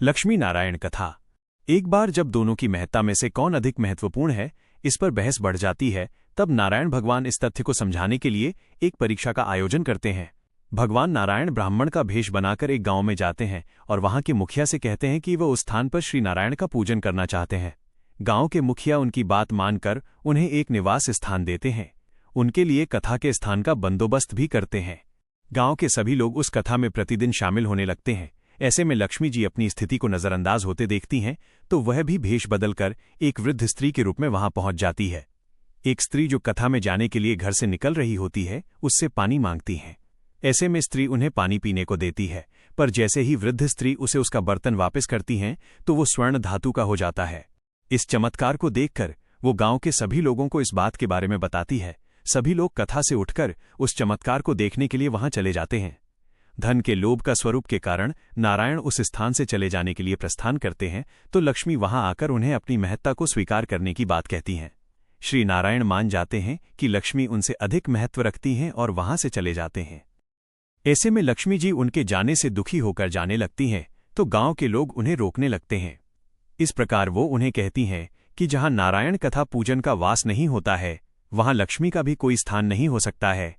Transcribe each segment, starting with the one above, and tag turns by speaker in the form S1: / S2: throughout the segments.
S1: लक्ष्मी नारायण कथा। एक बार जब दोनों की महत्ता में से कौन अधिक महत्वपूर्ण है, इस पर बहस बढ़ जाती है, तब नारायण भगवान इस तथ्य को समझाने के लिए एक परीक्षा का आयोजन करते हैं। भगवान नारायण ब्राह्मण का भेष बनाकर एक गांव में जाते हैं और वहां के मुखिया से कहते हैं कि वह उस स्थान पर श्री नारायण का पूजन करना चाहते हैं। गांव के मुखिया उनकी बात मानकर उन्हें एक निवास स्थान देते हैं। उनके लिए कथा के स्थान का बंदोबस्त भी करते हैं। गांव के सभी लोग उस कथा में प्रतिदिन शामिल होने लगते हैं। ऐसे में लक्ष्मी जी अपनी स्थिति को नजरअंदाज होते देखती हैं तो वह भी भेष बदलकर एक वृद्ध स्त्री के रूप में वहां पहुंच जाती है। एक स्त्री जो कथा में जाने के लिए घर से निकल रही होती है, उससे पानी मांगती है। ऐसे में स्त्री उन्हें पानी पीने को देती है, पर जैसे ही वृद्ध स्त्री उसे उसका बर्तन वापस करती हैं तो वो स्वर्ण धातु का हो जाता है। इस चमत्कार को देखकर वो गांव के सभी लोगों को इस बात के बारे में बताती है। सभी लोग कथा से उठकर उस चमत्कार को देखने के लिए वहां चले जाते हैं। धन के लोभ का स्वरूप के कारण नारायण उस स्थान से चले जाने के लिए प्रस्थान करते हैं तो लक्ष्मी वहां आकर उन्हें अपनी महत्ता को स्वीकार करने की बात कहती हैं। श्री नारायण मान जाते हैं कि लक्ष्मी उनसे अधिक महत्व रखती हैं और वहां से चले जाते हैं। ऐसे में लक्ष्मी जी उनके जाने से दुखी होकर जाने लगती हैं तो गांव के लोग उन्हें रोकने लगते हैं। इस प्रकार वो उन्हें कहती हैं कि जहां नारायण कथा पूजन का वास नहीं होता है, वहां लक्ष्मी का भी कोई स्थान नहीं हो सकता है।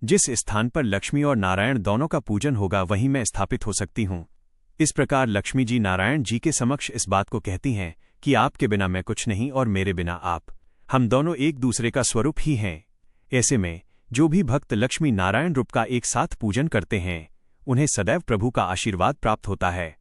S1: जिस स्थान पर लक्ष्मी और नारायण दोनों का पूजन होगा वहीं मैं स्थापित हो सकती हूं। इस प्रकार लक्ष्मी जी नारायण जी के समक्ष इस बात को कहती हैं कि आपके बिना मैं कुछ नहीं और मेरे बिना आप, हम दोनों एक दूसरे का स्वरूप ही हैं। ऐसे में जो भी भक्त लक्ष्मी नारायण रूप का एक साथ पूजन करते हैं, उन्हें सदैव प्रभु का आशीर्वाद प्राप्त होता है।